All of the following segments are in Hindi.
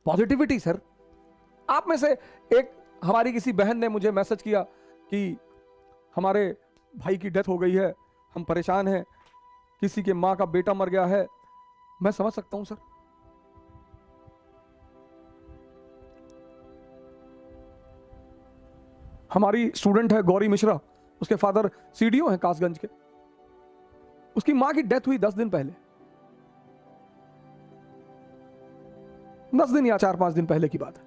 Positivity sir. आप में से एक हमारी किसी बहन ने मुझे मैसेज किया कि हमारे भाई की डेथ हो गई है, हम परेशान हैं, किसी के मां का बेटा मर गया है। मैं समझ सकता हूं सर। हमारी स्टूडेंट है गौरी मिश्रा, उसके फादर सीडीओ हैं कासगंज के। उसकी मां की डेथ हुई 10 दिन पहले, 10 दिन या 4-5 दिन पहले की बात है।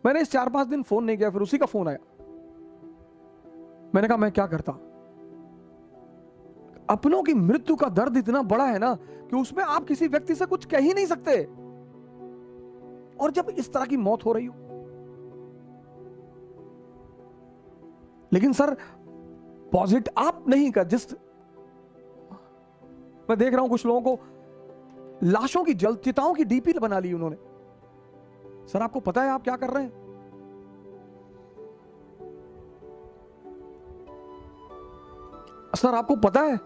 मैंने इस 4-5 दिन फोन नहीं किया, फिर उसी का फोन आया। मैंने कहा मैं क्या करता। अपनों की मृत्यु का दर्द इतना बड़ा है ना कि उसमें आप किसी व्यक्ति से कुछ कह ही नहीं सकते, और जब इस तरह की मौत हो रही हो। लेकिन सर पॉजिटिव आप नहीं कर, जिस मैं देख रहा हूं कुछ लोगों को लाशों की जल चिताओं की डीपी बना ली उन्होंने। सर आपको पता है आप क्या कर रहे हैं? सर आपको पता है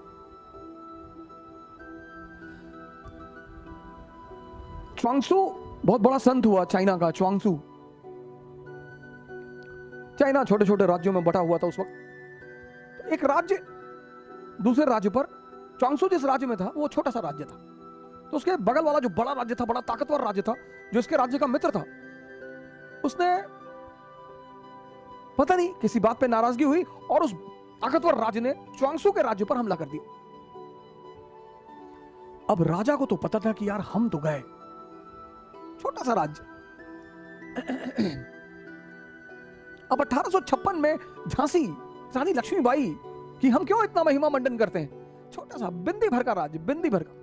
च्वांगसू बहुत बड़ा संत हुआ चाइना का, च्वांगसू। चाइना छोटे छोटे राज्यों में बटा हुआ था उस वक्त। एक राज्य दूसरे राज्य पर, च्वांगसू जिस राज्य में था वो छोटा सा राज्य था, तो उसके बगल वाला जो बड़ा राज्य था, बड़ा ताकतवर राज्य था, जो इसके राज्य का मित्र था, उसने पता नहीं किसी बात पे नाराजगी हुई और उस ताकतवर राज्य ने च्वांगसू के राज्य पर हमला कर दिया। अब राजा को तो पता था कि यार हम तो गए, छोटा सा राज्य। अब 1856 में झांसी रानी लक्ष्मीबाई कि हम क्यों इतना महिमा मंडन करते हैं, छोटा सा बिंदी भर का राज्य, बिंदी भर का,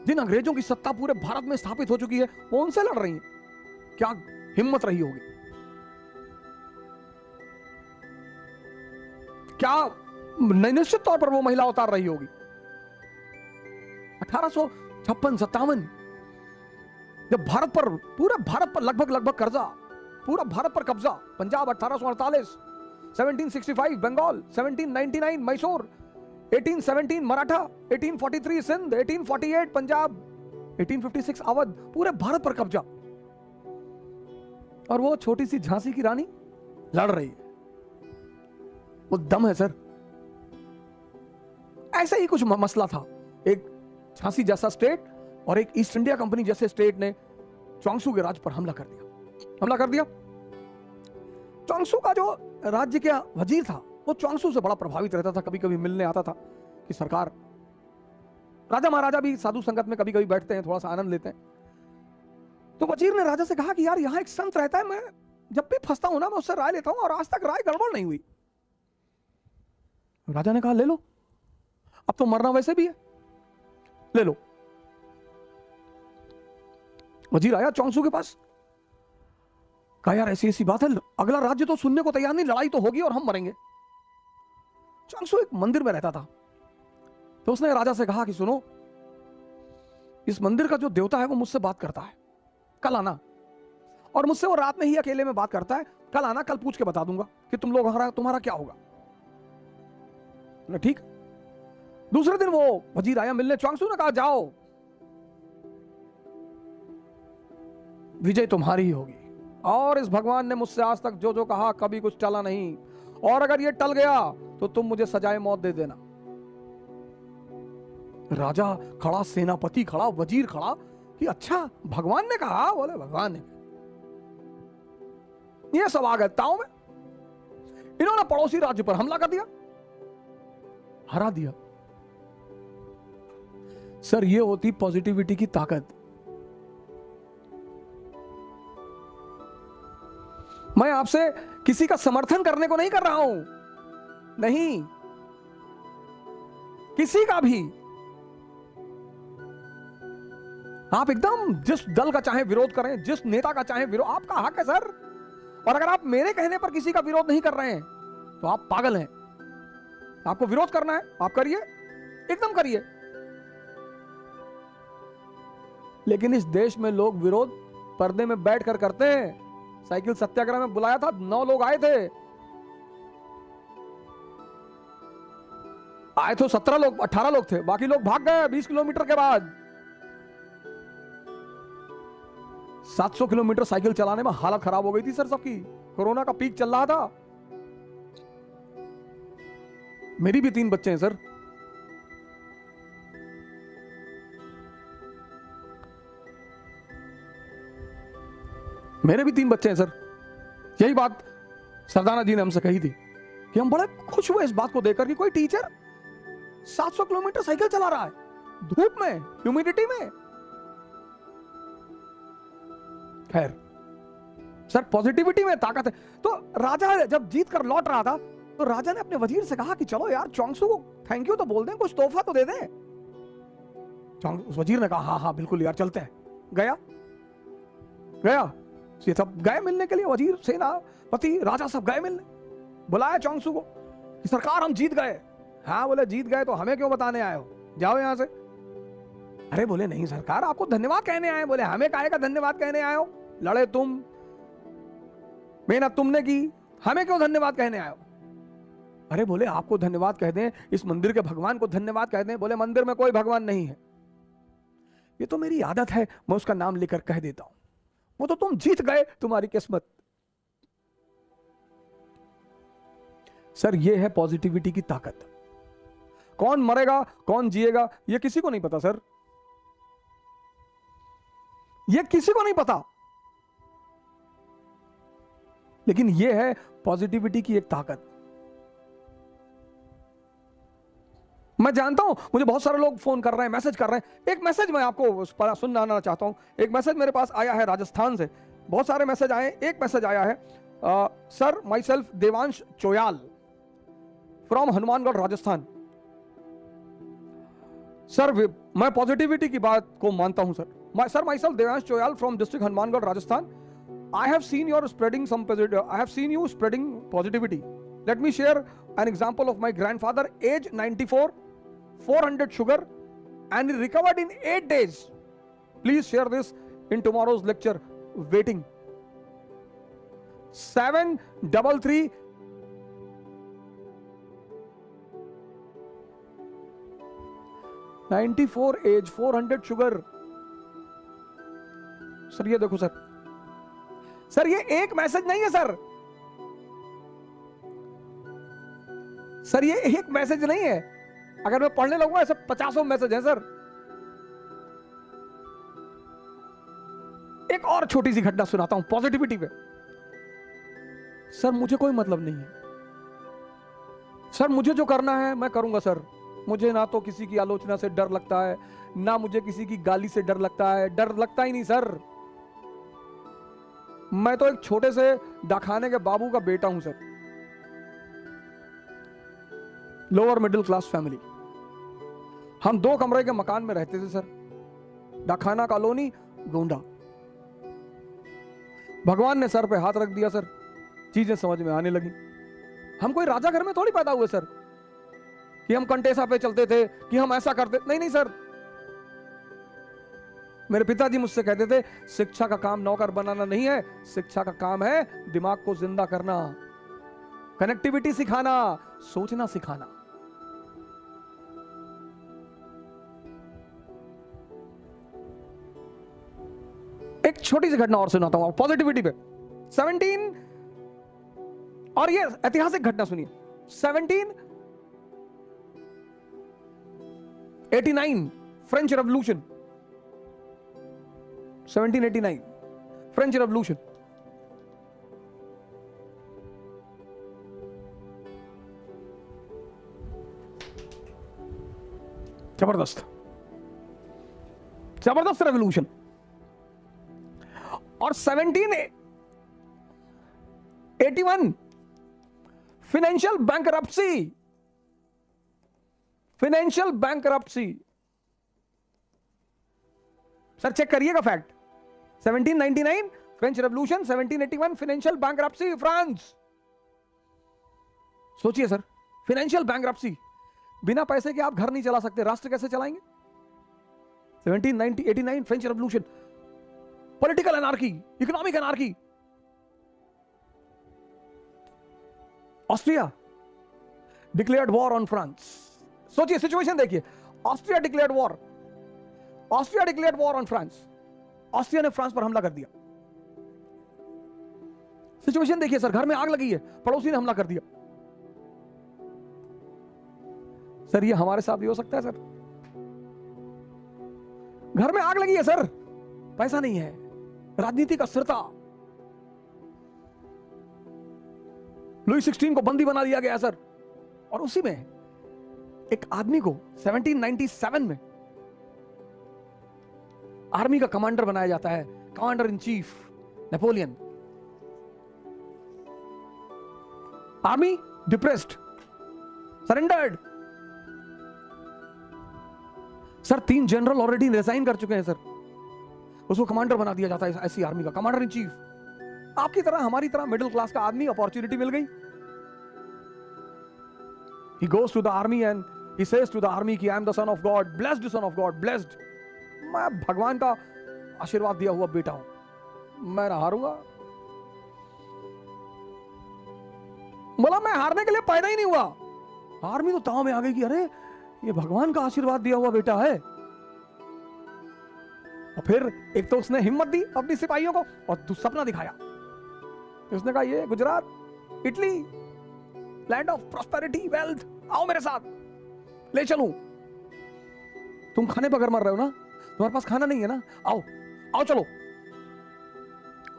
जिन अंग्रेजों की सत्ता पूरे भारत में स्थापित हो चुकी है वो उनसे लड़ रही है। क्या हिम्मत रही होगी, क्या निश्चित तौर पर वो महिला उतार रही होगी। 1856-57 जब भारत पर, पूरे भारत पर लगभग कर्जा, पूरा भारत पर कब्जा, पंजाब 1848, 1765 बंगाल, 1799 मैसूर, 1817 मराठा, 1843 सिंध, 1848 पंजाब, 1856 अवध, पूरे भारत पर कब्जा। और वो छोटी सी झांसी की रानी लड़ रही है। वो दम है सर। ऐसा ही कुछ मसला था। एक झांसी जैसा स्टेट और एक ईस्ट इंडिया कंपनी जैसे स्टेट ने च्वांगसू के राज्य पर हमला कर दिया। च्वांगसू का जो राज्य का वजीर था वो च्वांगसू से बड़ा प्रभावित रहता था, कभी कभी मिलने आता था कि सरकार, राजा महाराजा भी साधु संगत में कभी कभी बैठते हैं, थोड़ा सा आनंद लेते हैं। तो वजीर ने राजा से कहा कि यार यहां एक संत रहता है, मैं जब भी फंसता हूं ना मैं उससे राय लेता हूं और आज तक राय गड़बड़ नहीं हुई। राजा ने कहा ले लो, अब तो मरना वैसे भी है, ले लो। वजीर आया च्वांगसू के पास, कहा यार ऐसी ऐसी बात है, अगला राज्य तो सुनने को तैयार नहीं, लड़ाई तो होगी और हम मरेंगे। च्वांगसू एक मंदिर में रहता था, तो उसने राजा से कहा कि सुनो, इस मंदिर का जो देवता है वो मुझसे बात करता है, कल आना, और मुझसे वो रात में ही अकेले में बात करता है, कल आना, कल पूछ के बता दूंगा कि तुम्हारा क्या होगा। ठीक। दूसरे दिन वो वजीर आया मिलने, च्वांगसू ने कहा जाओ, विजय तुम्हारी ही होगी, और इस भगवान ने मुझसे आज तक जो जो कहा कभी कुछ टला नहीं, और अगर ये टल गया तो तुम मुझे सजाए मौत दे देना। राजा खड़ा, सेनापति खड़ा, वजीर खड़ा कि अच्छा भगवान ने कहा, बोले भगवान ने। ये सब आ गए ताव में, इन्होंने पड़ोसी राज्य पर हमला कर दिया, हरा दिया। सर ये होती पॉजिटिविटी की ताकत। मैं आपसे किसी का समर्थन करने को नहीं कर रहा हूं, नहीं, किसी का भी। आप एकदम जिस दल का चाहे विरोध करें, जिस नेता का चाहे विरोध, आपका हक है सर। और अगर आप मेरे कहने पर किसी का विरोध नहीं कर रहे हैं तो आप पागल हैं। आपको विरोध करना है आप करिए, एकदम करिए। लेकिन इस देश में लोग विरोध पर्दे में बैठकर करते हैं। साइकिल सत्याग्रह में बुलाया था, 9 लोग आए थे, आए तो 17 लोग, 18 लोग थे, बाकी लोग भाग गए 20 किलोमीटर के बाद। 700 किलोमीटर साइकिल चलाने में हालत खराब हो गई थी सर सबकी। कोरोना का पीक चल रहा था। मेरी भी 3 बच्चे हैं सर। मेरे भी 3 बच्चे हैं सर। यही बात सरदाना जी ने हमसे कही थी कि हम बड़े खुश हुए इस बात को देखकर कि कोई टीचर 700 किलोमीटर साइकिल चला रहा है, धूप में, ह्यूमिडिटी में। खैर सर, पॉजिटिविटी में ताकत है। तो राजा जब जीत कर लौट रहा था तो राजा ने अपने वजीर से कहा कि चलो यार चौंगसू को थैंक यू तो बोल दें, कुछ तोहफा तो दे दें। वजीर ने कहा हाँ हाँ बिल्कुल यार चलते हैं। गया ये सब गए मिलने के लिए, वजीर, सेनापति, राजा सब गए मिलने। बुलाया चौंगसू को कि सरकार हम जीत गए। हाँ, बोले जीत गए तो हमें क्यों बताने आए हो, जाओ यहां से। अरे बोले नहीं सरकार, आपको धन्यवाद कहने आए। बोले हमें काहे का धन्यवाद कहने आए हो, लड़े तुम, मेहनत तुमने की, हमें क्यों धन्यवाद कहने आए हो। अरे बोले आपको धन्यवाद कह दें, इस मंदिर के भगवान को धन्यवाद कह दें। बोले मंदिर में कोई भगवान नहीं है, ये तो मेरी आदत है, मैं उसका नाम लेकर कह देता हूं। वो तो तुम जीत गए, तुम्हारी किस्मत। सर ये है पॉजिटिविटी की ताकत। कौन मरेगा कौन जिएगा ये किसी को नहीं पता सर, ये किसी को नहीं पता, लेकिन ये है पॉजिटिविटी की एक ताकत। मैं जानता हूं मुझे बहुत सारे लोग फोन कर रहे हैं, मैसेज कर रहे हैं। एक मैसेज मैं आपको सुनाना चाहता हूं। एक मैसेज मेरे पास आया है राजस्थान से, बहुत सारे मैसेज आए। एक मैसेज आया है, sir myself Devansh Choyal from Hanumangarh Rajasthan. Sir मैं पॉजिटिविटी की बात को मानता हूं sir. Sir myself Devansh Choyal from district Hanumangarh Rajasthan. I have seen you spreading positivity. Let me share an example of my grandfather, age 94, 400 sugar, and he recovered in 8 days. Please share this in tomorrow's lecture. Waiting. 733 94 age, 400 sugar. Sir ये देखो सर ये एक मैसेज नहीं है सर ये एक मैसेज नहीं है। अगर मैं पढ़ने लगूंगा ऐसे 50 मैसेज हैं सर। एक और छोटी सी घटना सुनाता हूं पॉजिटिविटी पे। सर मुझे कोई मतलब नहीं है सर, मुझे जो करना है मैं करूंगा सर। मुझे ना तो किसी की आलोचना से डर लगता है, ना मुझे किसी की गाली से डर लगता है। डर लगता ही नहीं सर। मैं तो एक छोटे से डाखाने के बाबू का बेटा हूं sir, lower middle class family. हम 2 कमरे के मकान में रहते थे सर, डाखाना कॉलोनी, गोंडा। भगवान ने सर पे हाथ रख दिया सर, चीजें समझ में आने लगी। हम कोई राजा घर में थोड़ी पैदा हुए सर कि हम कंटेसा पे चलते थे, कि हम ऐसा करते। नहीं सर, मेरे पिताजी मुझसे कहते थे शिक्षा का काम नौकर बनाना नहीं है, शिक्षा का काम है दिमाग को जिंदा करना, कनेक्टिविटी सिखाना, सोचना सिखाना। एक छोटी सी घटना और सुनाता हूं पॉजिटिविटी पे। 17 और ये ऐतिहासिक घटना सुनिए। 1789 फ्रेंच रेवोल्यूशन, 1789 फ्रेंच रेवोल्यूशन। जबरदस्त जबरदस्त रेवोल्यूशन। और 1781 financial bankruptcy, financial bankruptcy. Sir check करिएगा fact. 1799 French revolution, 1781 financial bankruptcy France. सोचिए सर, फाइनेंशियल बैंकरप्सी, बिना पैसे के आप घर नहीं चला सकते, राष्ट्र कैसे चलाएंगे। 1789 French revolution, political anarchy, economic anarchy. Austria declared war on France. सोचिए सिचुएशन देखिए, Austria declared war on France. Austria ने फ्रांस पर हमला कर दिया। सिचुएशन देखिए सर, घर में आग लगी है, पड़ोसी ने हमला कर दिया। सर ये हमारे साथ भी हो सकता है सर। घर में आग लगी है सर, पैसा नहीं है, राजनीतिक अस्थिरता, लुई 16 को बंदी बना दिया गया सर। और उसी में एक आदमी को 1797 में आर्मी का कमांडर बनाया जाता है, commander in chief Napoleon. Army depressed, surrendered. Sir 3 general already resign कर चुके हैं सर, उसको कमांडर बना दिया जाता है ऐसी आर्मी का, कमांडर इन चीफ। आपकी तरह हमारी तरह मिडिल क्लास का आदमी, अपॉर्चुनिटी मिल गई। He goes to the army and he says to the army कि I am the son of God, blessed son of God, blessed। मैं भगवान का आशीर्वाद दिया हुआ बेटा हूं, मैं ना हारूंगा। बोला मैं हारने के लिए पैदा ही नहीं हुआ। आर्मी तो ताव में आ गई कि अरे ये भगवान का आशीर्वाद दिया हुआ बेटा है। और फिर एक तो उसने हिम्मत दी अपनी सिपाहियों को, और सपना दिखाया। उसने कहा ये Gujarat, Italy, land of prosperity, wealth, आओ मेरे साथ, ले चलूं। तुम खाने पर मर रहे हो ना, तुम्हारे पास खाना नहीं है ना, आओ आओ चलो।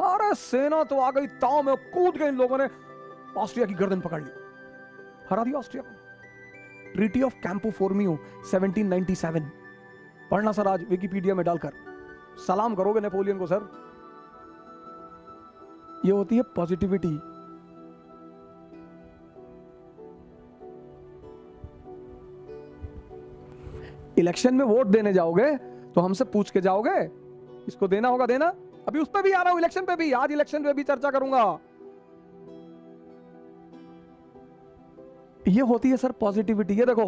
अरे सेना तो आ गई ताव में, कूद गए इन लोगों ने, ऑस्ट्रिया की गर्दन पकड़ ली, हरा दिया ऑस्ट्रिया को। ट्रीटी ऑफ कैंपो फोर्मियो 1797 पढ़ना सर, आज विकिपीडिया में डालकर सलाम करोगे नेपोलियन को सर। ये होती है पॉजिटिविटी। इलेक्शन में वोट देने जाओगे तो हमसे पूछ के जाओगे, इसको देना होगा देना। अभी उस पे भी आ रहा हूं, इलेक्शन पे भी, आज इलेक्शन पे भी चर्चा करूंगा। ये होती है सर पॉजिटिविटी। ये देखो